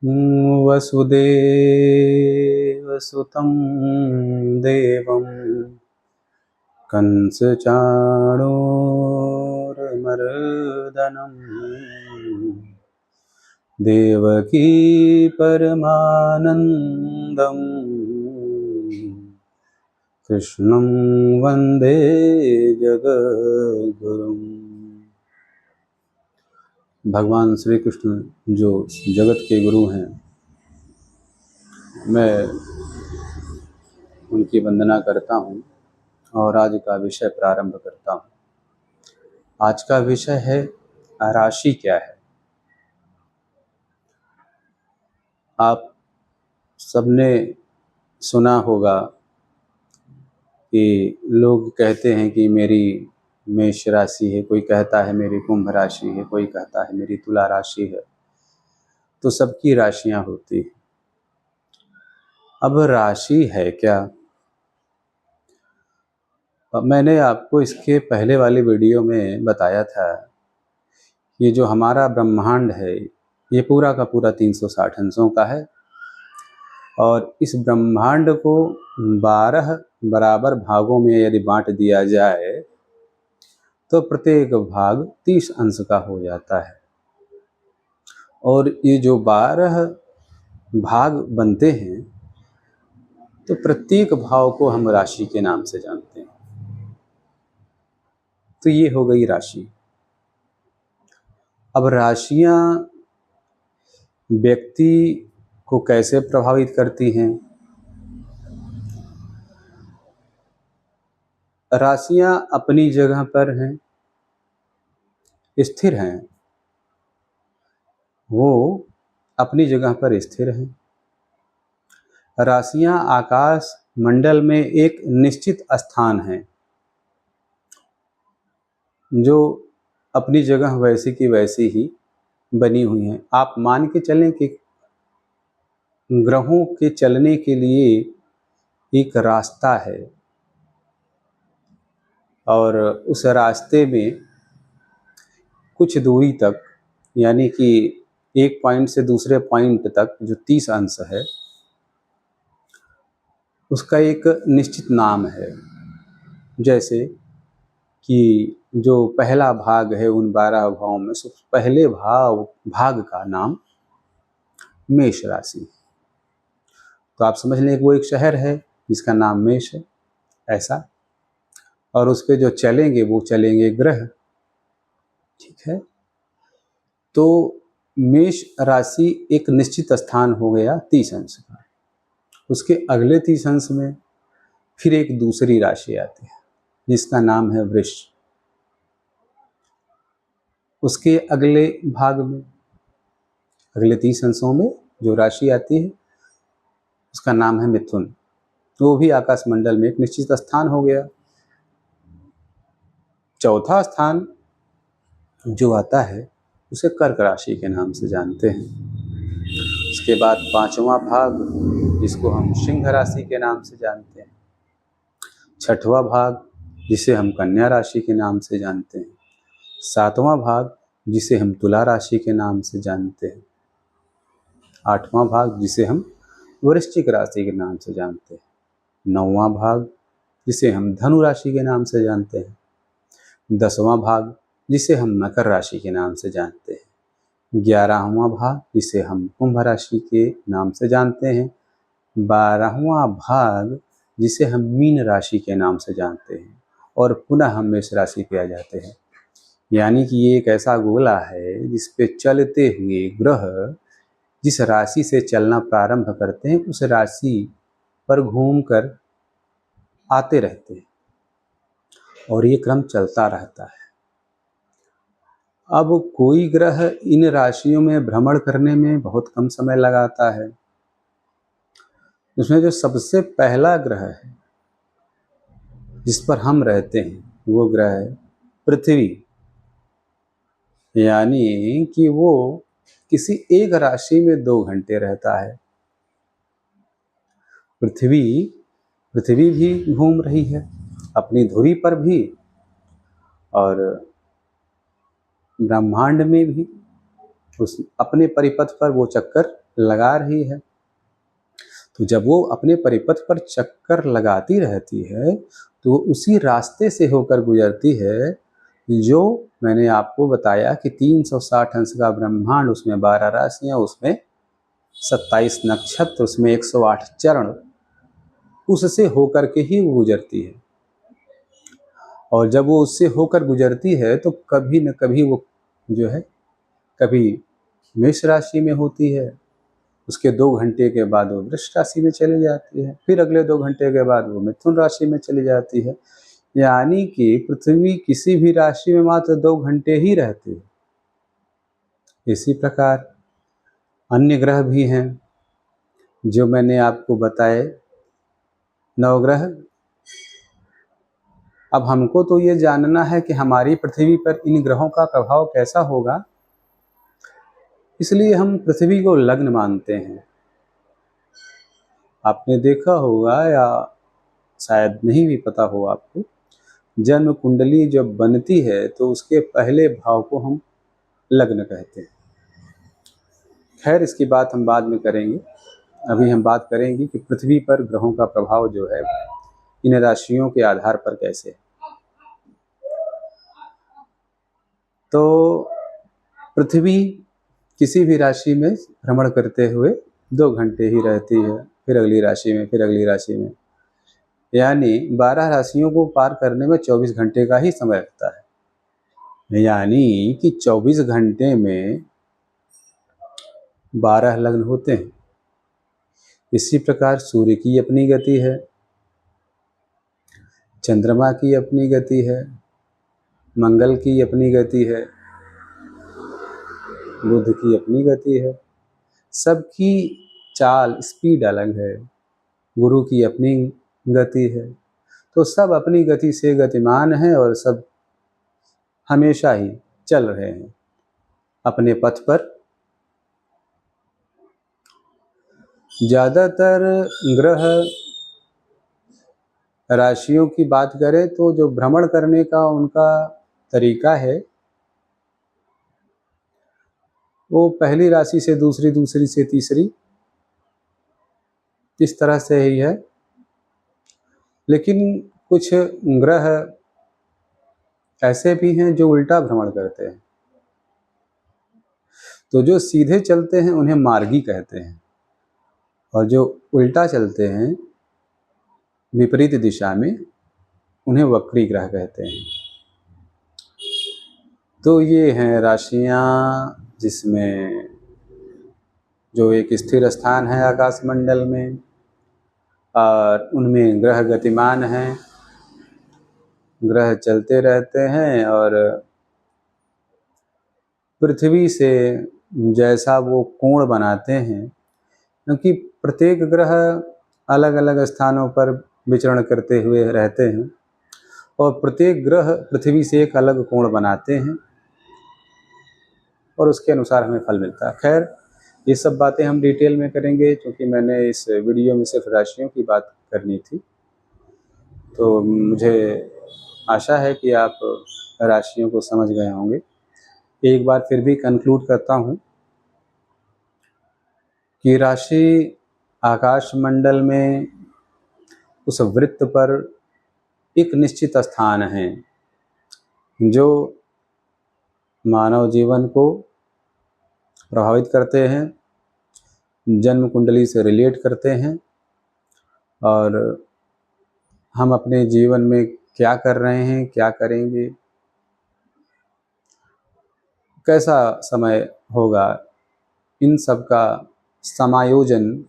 वसुदेवसुतं देवं कंसचाणूरमर्दनं देवकी परमानन्दं कृष्णं वन्दे जगद्गुरुम्। भगवान श्री कृष्ण जो जगत के गुरु हैं, मैं उनकी वंदना करता हूँ और आज का विषय प्रारंभ करता हूँ। आज का विषय है राशि क्या है। आप सबने सुना होगा कि लोग कहते हैं कि मेरी मेष राशि है, कोई कहता है मेरी कुंभ राशि है, कोई कहता है मेरी तुला राशि है। तो सबकी राशियां होती हैं। अब राशि है क्या? मैंने आपको इसके पहले वाली वीडियो में बताया था, ये जो हमारा ब्रह्मांड है ये पूरा का पूरा 360 अंशों का है और इस ब्रह्मांड को 12 बराबर भागों में यदि बांट दिया जाए तो प्रत्येक भाग 30 अंश का हो जाता है। और ये जो 12 भाग बनते हैं तो प्रत्येक भाव को हम राशि के नाम से जानते हैं। तो ये हो गई राशि। अब राशियां व्यक्ति को कैसे प्रभावित करती हैं? राशियां अपनी जगह पर हैं, स्थिर हैं, वो अपनी जगह पर स्थिर हैं। राशियां आकाश मंडल में एक निश्चित स्थान है जो अपनी जगह वैसी की वैसी ही बनी हुई हैं। आप मान के चलें कि ग्रहों के चलने के लिए एक रास्ता है और उस रास्ते में कुछ दूरी तक, यानी कि एक पॉइंट से दूसरे पॉइंट तक जो 30 अंश है उसका एक निश्चित नाम है। जैसे कि जो पहला भाग है उन 12 भावों में से पहले भाग का नाम मेष राशि। तो आप समझ लें कि वो एक शहर है जिसका नाम मेष है, ऐसा। और उस पे जो चलेंगे वो चलेंगे ग्रह, ठीक है। तो मेष राशि एक निश्चित स्थान हो गया 30 अंश का। उसके अगले 30 अंश में फिर एक दूसरी राशि आती है जिसका नाम है वृष। उसके अगले भाग में, अगले 30 अंशों में जो राशि आती है उसका नाम है मिथुन। तो वो भी आकाश मंडल में एक निश्चित स्थान हो गया। चौथा स्थान जो आता है उसे कर्क राशि के नाम से जानते हैं। उसके बाद पांचवा भाग जिसको हम सिंह राशि के नाम से जानते हैं। छठवां भाग जिसे हम कन्या राशि के नाम से जानते हैं। सातवां भाग जिसे हम तुला राशि के नाम से जानते हैं। आठवां भाग जिसे हम वृश्चिक राशि के नाम से जानते हैं। नौवां भाग जिसे हम धनु राशि के नाम से जानते हैं। 10वां भाग जिसे हम मकर राशि के नाम से जानते हैं। 11वां भाग जिसे हम कुंभ राशि के नाम से जानते हैं। 12वां भाग जिसे हम मीन राशि के नाम से जानते हैं और पुनः हम मेष राशि पे आ जाते हैं। यानी कि ये एक ऐसा गोला है जिस पे चलते हुए ग्रह जिस राशि से चलना प्रारंभ करते हैं उस राशि पर घूमकर आते रहते हैं और ये क्रम चलता रहता है। अब कोई ग्रह इन राशियों में भ्रमण करने में बहुत कम समय लगाता है। उसमें जो सबसे पहला ग्रह है जिस पर हम रहते हैं वो ग्रह है पृथ्वी। यानी कि वो किसी एक राशि में 2 घंटे रहता है। पृथ्वी भी घूम रही है अपनी धुरी पर भी और ब्रह्मांड में भी उस अपने परिपथ पर वो चक्कर लगा रही है। तो जब वो अपने परिपथ पर चक्कर लगाती रहती है तो वो उसी रास्ते से होकर गुजरती है जो मैंने आपको बताया कि 360 अंश का ब्रह्मांड, उसमें 12 राशियां, उसमें 27 नक्षत्र, उसमें 108 चरण, उससे होकर के ही वो गुजरती है। और जब वो उससे होकर गुजरती है तो कभी न कभी वो जो है, कभी मेष राशि में होती है, उसके 2 घंटे के बाद वो वृष राशि में चली जाती है, फिर अगले 2 घंटे के बाद वो मिथुन राशि में चली जाती है। यानी कि पृथ्वी किसी भी राशि में मात्र 2 घंटे ही रहती है। इसी प्रकार अन्य ग्रह भी हैं जो मैंने आपको बताए, नवग्रह। अब हमको तो ये जानना है कि हमारी पृथ्वी पर इन ग्रहों का प्रभाव कैसा होगा, इसलिए हम पृथ्वी को लग्न मानते हैं। आपने देखा होगा या शायद नहीं भी पता हो आपको, जन्म कुंडली जब बनती है तो उसके पहले भाव को हम लग्न कहते हैं। खैर, इसकी बात हम बाद में करेंगे। अभी हम बात करेंगे कि पृथ्वी पर ग्रहों का प्रभाव जो है इन राशियों के आधार पर कैसे है। तो पृथ्वी किसी भी राशि में भ्रमण करते हुए 2 घंटे ही रहती है, फिर अगली राशि में, फिर अगली राशि में। यानी 12 राशियों को पार करने में 24 घंटे का ही समय लगता है। यानी कि 24 घंटे में 12 लग्न होते हैं। इसी प्रकार सूर्य की अपनी गति है, चंद्रमा की अपनी गति है, मंगल की अपनी गति है, बुध की अपनी गति है। सबकी चाल, स्पीड अलग है। गुरु की अपनी गति है। तो सब अपनी गति से गतिमान हैं और सब हमेशा ही चल रहे हैं अपने पथ पर। ज़्यादातर ग्रह राशियों की बात करें तो जो भ्रमण करने का उनका तरीका है वो पहली राशि से दूसरी, दूसरी से तीसरी, इस तरह से ही है। लेकिन कुछ ग्रह ऐसे भी हैं जो उल्टा भ्रमण करते हैं। तो जो सीधे चलते हैं उन्हें मार्गी कहते हैं, और जो उल्टा चलते हैं विपरीत दिशा में उन्हें वक्री ग्रह कहते हैं। तो ये हैं राशियां जिसमें जो एक स्थिर स्थान है आकाश मंडल में, और उनमें ग्रह गतिमान हैं, ग्रह चलते रहते हैं, और पृथ्वी से जैसा वो कोण बनाते हैं, क्योंकि प्रत्येक ग्रह अलग अलग स्थानों पर विचरण करते हुए रहते हैं और प्रत्येक ग्रह पृथ्वी से एक अलग कोण बनाते हैं और उसके अनुसार हमें फल मिलता है। खैर, ये सब बातें हम डिटेल में करेंगे, क्योंकि मैंने इस वीडियो में सिर्फ राशियों की बात करनी थी। तो मुझे आशा है कि आप राशियों को समझ गए होंगे। एक बार फिर भी कंक्लूड करता हूँ कि राशि आकाश मंडल में उस वृत्त पर एक निश्चित स्थान है जो मानव जीवन को प्रभावित करते हैं, जन्म कुंडली से रिलेट करते हैं, और हम अपने जीवन में क्या कर रहे हैं, क्या करेंगे, कैसा समय होगा, इन सब का समायोजन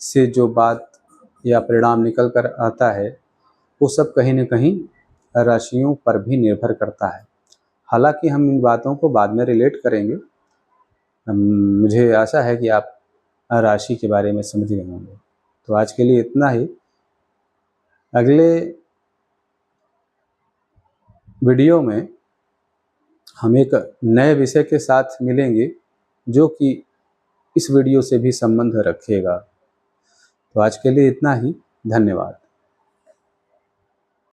से जो बात या परिणाम निकल कर आता है वो सब कहीं न कहीं राशियों पर भी निर्भर करता है। हालांकि हम इन बातों को बाद में रिलेट करेंगे। मुझे आशा है कि आप राशि के बारे में समझ गए होंगे। तो आज के लिए इतना ही। अगले वीडियो में हम एक नए विषय के साथ मिलेंगे जो कि इस वीडियो से भी संबंध रखेगा। तो आज के लिए इतना ही। धन्यवाद।